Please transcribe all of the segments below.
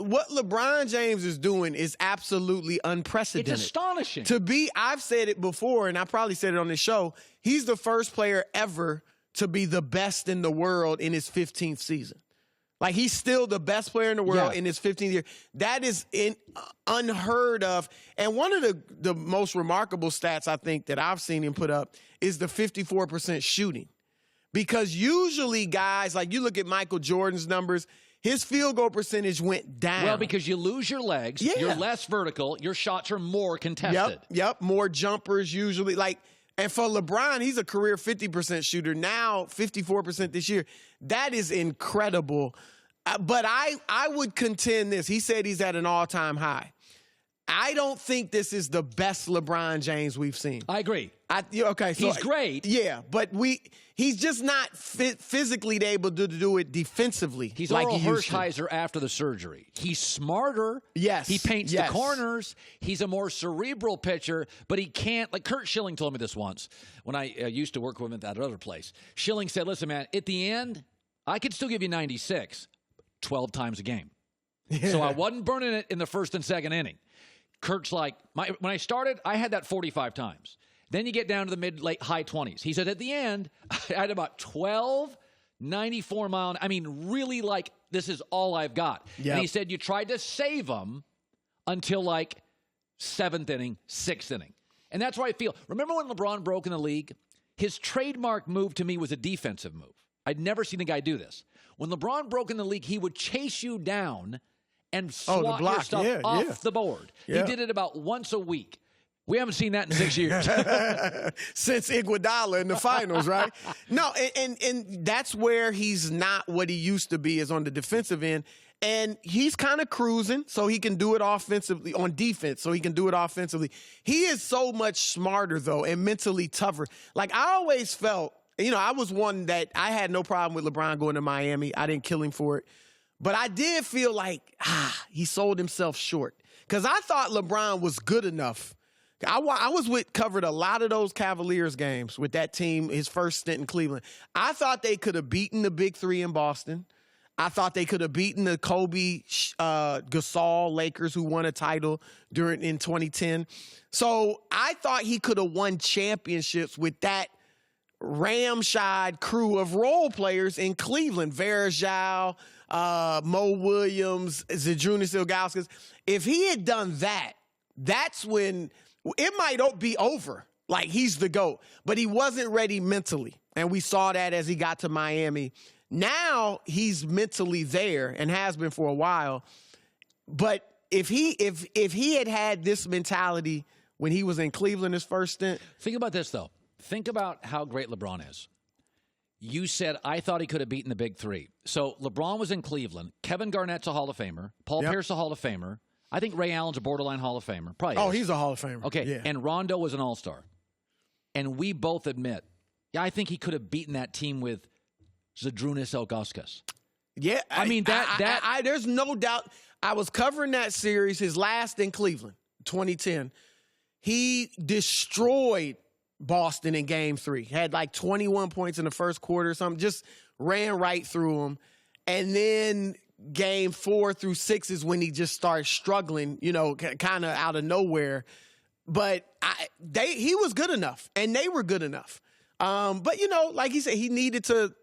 what LeBron James is doing is absolutely unprecedented. It's astonishing. I've said it before, and I probably said it on this show, he's the first player ever to be the best in the world in his 15th season. Like, he's still the best player in the world in his 15th year. That is unheard of. And one of the most remarkable stats I think that I've seen him put up is the 54% shooting. Because usually guys, like you look at Michael Jordan's numbers, his field goal percentage went down. Well, because you lose your legs, you're less vertical, your shots are more contested. Yep, more jumpers usually. And for LeBron, he's a career 50% shooter. Now, 54% this year. That is incredible. But I would contend this. He said he's at an all-time high. I don't think this is the best LeBron James we've seen. I agree. Okay, so he's great. Yeah, but he's just not physically able to do it defensively. He's like Oral he used Hershiser after the surgery. He's smarter. Yes. He paints the corners. He's a more cerebral pitcher, but he can't. Like Kurt Schilling told me this once when I used to work with him at that other place. Schilling said, listen, man, at the end, I could still give you 96 12 times a game. Yeah. So I wasn't burning it in the first and second inning. Kurt's like, when I started, I had that 45 times. Then you get down to the mid-late high 20s. He said at the end, I had about 12 94-mile. I mean, really like, this is all I've got. Yep. And he said you tried to save them until like 7th inning, 6th inning. And that's why I feel. Remember when LeBron broke in the league? His trademark move to me was a defensive move. I'd never seen a guy do this. When LeBron broke in the league, he would chase you down and swat your stuff off the board. Yeah. He did it about once a week. We haven't seen that in 6 years. Since Iguodala in the finals, right? No, and that's where he's not what he used to be, is on the defensive end. And he's kind of cruising, so he can do it offensively, on defense, so he can do it offensively. He is so much smarter, though, and mentally tougher. Like, I always felt, I was one that I had no problem with LeBron going to Miami. I didn't kill him for it. But I did feel like, he sold himself short. Because I thought LeBron was good enough. I covered a lot of those Cavaliers games with that team, his first stint in Cleveland. I thought they could have beaten the Big Three in Boston. I thought they could have beaten the Kobe, Gasol Lakers, who won a title in 2010. So I thought he could have won championships with that ramshod crew of role players in Cleveland. Varejao, Mo Williams, Zydrunas Ilgauskas. If he had done that, that's when it might be over. Like, he's the GOAT. But he wasn't ready mentally. And we saw that as he got to Miami. Now he's mentally there and has been for a while. But if he had this mentality when he was in Cleveland his first stint. Think about this, though. Think about how great LeBron is. You said, I thought he could have beaten the Big Three. So LeBron was in Cleveland. Kevin Garnett's a Hall of Famer. Paul Pierce a Hall of Famer. I think Ray Allen's a borderline Hall of Famer. Probably is. He's a Hall of Famer. Okay, yeah. And Rondo was an all-star. And we both admit, I think he could have beaten that team with Zydrunas Ilgauskas. Yeah. I mean, there's no doubt. I was covering that series, his last in Cleveland, 2010. He destroyed Boston in Game 3. Had like 21 points in the first quarter or something. Just ran right through them. And then Game 4 through 6 is when he just started struggling, kind of out of nowhere. But he was good enough, and they were good enough. But, like he said, he needed to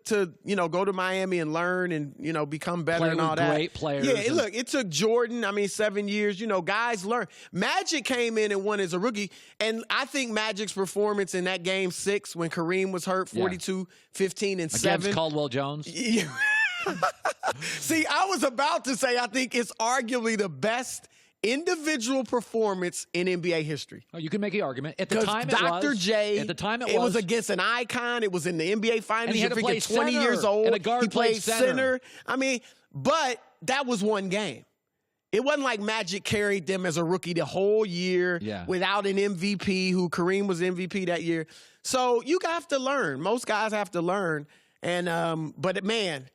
go to Miami and learn and, become better and all that. Great players. Yeah, look, it took Jordan, 7 years. Guys learn. Magic came in and won as a rookie. And I think Magic's performance in that Game 6 when Kareem was hurt, 42, 15, and 7. Against Caldwell Jones. Yeah. See, I was about to say I think it's arguably the best individual performance in NBA history. Oh, you can make the argument. At the time, Dr. J. At the time, it was against an icon. It was in the NBA Finals. And he had to play 20 center, years old. and a guard he played center. But that was one game. It wasn't like Magic carried them as a rookie the whole year without an MVP, who Kareem was MVP that year. So you have to learn. Most guys have to learn. And but man.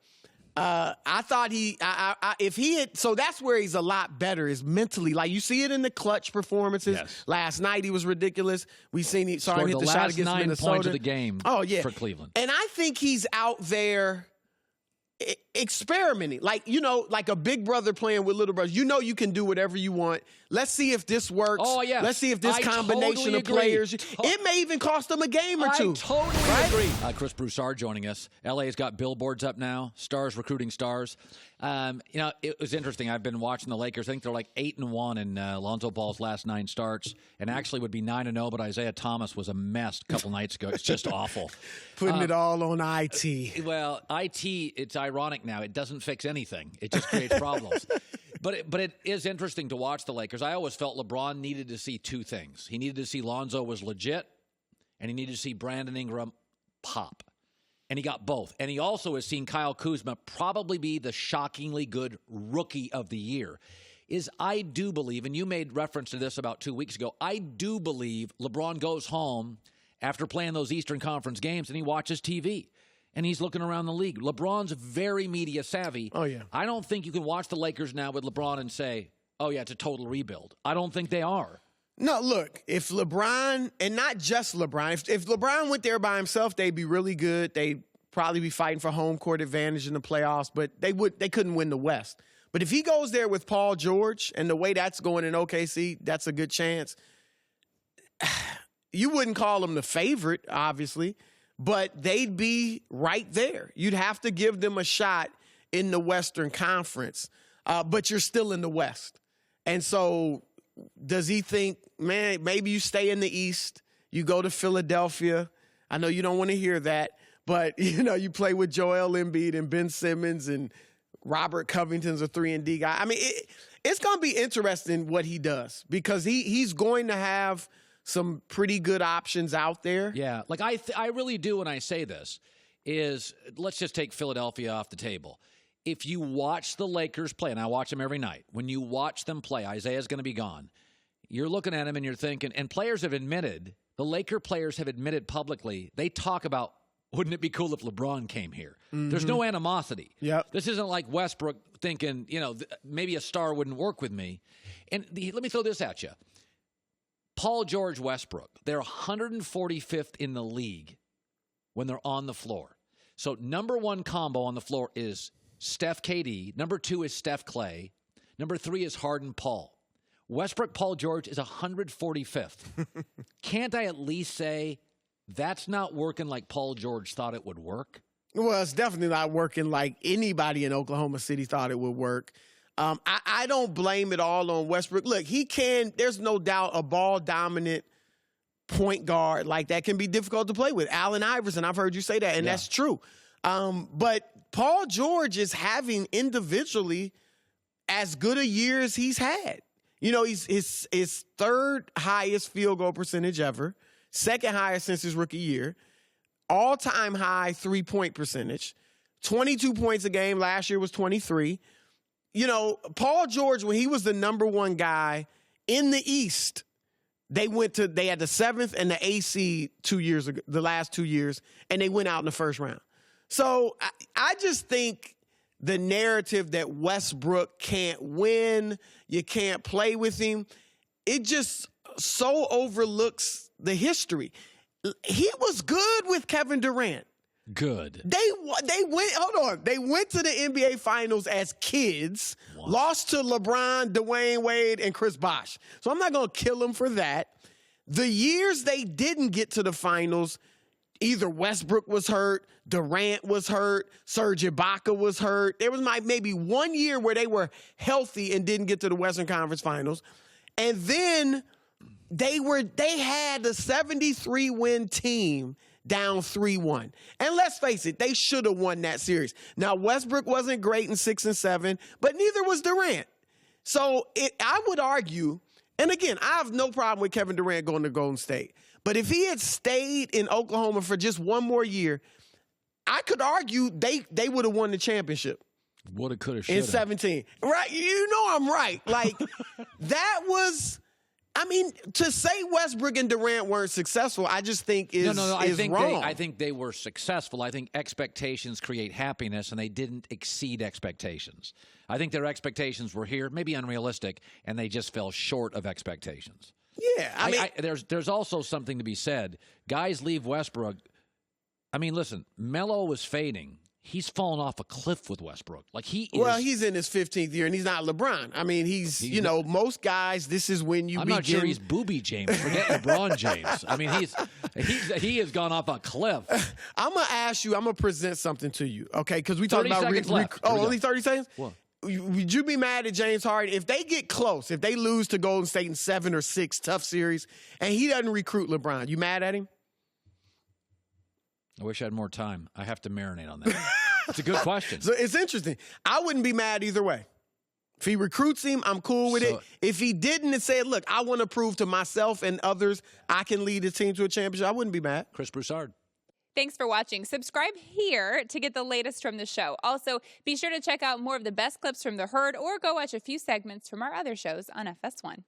I thought if he had, so that's where he's a lot better, is mentally. Like, you see it in the clutch performances. Yes. Last night he was ridiculous. We saw him hit the shot against Minnesota. Points of the game for Cleveland. And I think he's out there experimenting, like like a big brother playing with little brothers. You can do whatever you want. Let's see if this works. Oh yeah. Let's see if this combination totally of players. It may even cost them a game or two. I totally agree. Chris Broussard joining us. LA's got billboards up now. Stars recruiting stars. It was interesting. I've been watching the Lakers. I think they're like 8-1 in Lonzo Ball's last 9 starts, and actually would be 9-0. But Isaiah Thomas was a mess a couple nights ago. It's just awful. Putting it all on IT. Well, IT. It's ironic now. It doesn't fix anything. It just creates problems. But it is interesting to watch the Lakers. I always felt LeBron needed to see 2 things. He needed to see Lonzo was legit, and he needed to see Brandon Ingram pop. And he got both. And he also has seen Kyle Kuzma probably be the shockingly good rookie of the year. I do believe, and you made reference to this about 2 weeks ago, I do believe LeBron goes home after playing those Eastern Conference games and he watches TV. And he's looking around the league. LeBron's very media savvy. Oh, yeah. I don't think you can watch the Lakers now with LeBron and say, oh, yeah, it's a total rebuild. I don't think they are. No, look, if LeBron, and not just LeBron, if LeBron went there by himself, they'd be really good. They'd probably be fighting for home court advantage in the playoffs, but they couldn't win the West. But if he goes there with Paul George and the way that's going in OKC, that's a good chance. You wouldn't call them the favorite, obviously, but they'd be right there. You'd have to give them a shot in the Western Conference, but you're still in the West. And so does he think, man, maybe you stay in the East, you go to Philadelphia. I know you don't want to hear that, but, you play with Joel Embiid and Ben Simmons and Robert Covington's a 3-and-D guy. I mean, it's going to be interesting what he does because he's going to have some pretty good options out there. Yeah, like I really do when I say this is let's just take Philadelphia off the table. If you watch the Lakers play, and I watch them every night, when you watch them play, Isaiah's going to be gone. You're looking at him and you're thinking, and players have admitted, the Laker players have admitted publicly, they talk about, wouldn't it be cool if LeBron came here? Mm-hmm. There's no animosity. Yep. This isn't like Westbrook thinking, maybe a star wouldn't work with me. And let me throw this at you. Paul George, Westbrook, they're 145th in the league when they're on the floor. So number 1 combo on the floor is Steph KD. Number 2 is Steph Clay. Number 3 is Harden Paul. Westbrook, Paul George is 145th. Can't I at least say that's not working like Paul George thought it would work? Well, it's definitely not working like anybody in Oklahoma City thought it would work. I don't blame it all on Westbrook. Look, there's no doubt a ball-dominant point guard like that can be difficult to play with. Allen Iverson, I've heard you say that, and that's true. But Paul George is having individually as good a year as he's had. He's his 3rd highest field goal percentage ever, 2nd highest since his rookie year, all-time high 3-point percentage, 22 points a game. Last year was 23. Paul George, when he was the number 1 guy in the East, they had the 7th and the 8th seed 2 years ago, the last 2 years, and they went out in the first round. So I just think the narrative that Westbrook can't win, you can't play with him, it just so overlooks the history. He was good with Kevin Durant. Good. They went to the NBA Finals as kids, lost to LeBron, Dwayne Wade, and Chris Bosh. So I'm not going to kill them for that. The years they didn't get to the finals, either Westbrook was hurt, Durant was hurt, Serge Ibaka was hurt. There was maybe 1 year where they were healthy and didn't get to the Western Conference Finals. And then they had a 73-win team down 3-1. And let's face it, they should have won that series. Now, Westbrook wasn't great in 6 and 7, but neither was Durant. So I would argue, and again, I have no problem with Kevin Durant going to Golden State. But if he had stayed in Oklahoma for just one more year, I could argue they would have won the championship. Woulda, coulda, shoulda. In 17. Right? I'm right. Like, that was... I mean, to say Westbrook and Durant weren't successful, I just think is wrong. I think they were successful. I think expectations create happiness, and they didn't exceed expectations. I think their expectations were here, maybe unrealistic, and they just fell short of expectations. Yeah, I mean, there's also something to be said. Guys leave Westbrook. I mean, listen, Melo was fading. he's fallen off a cliff with Westbrook. Like Well, he's in his 15th year, and he's not LeBron. I mean, he's most guys, this is when you I'm begin. not sure he's Booby James. Forget LeBron James. I mean, he has gone off a cliff. I'm going to ask you, I'm going to present something to you, okay? Because we talked 30 about seconds left. only 30 seconds? What? Would you be mad at James Harden if they get close, if they lose to Golden State in 7 or 6 tough series, and he doesn't recruit LeBron? You mad at him? I wish I had more time. I have to marinate on that. It's a good question. So it's interesting. I wouldn't be mad either way. If he recruits him, I'm cool with it. If he didn't and said, look, I want to prove to myself and others I can lead the team to a championship, I wouldn't be mad. Chris Broussard. Thanks for watching. Subscribe here to get the latest from the show. Also, be sure to check out more of the best clips from The Herd or go watch a few segments from our other shows on FS1.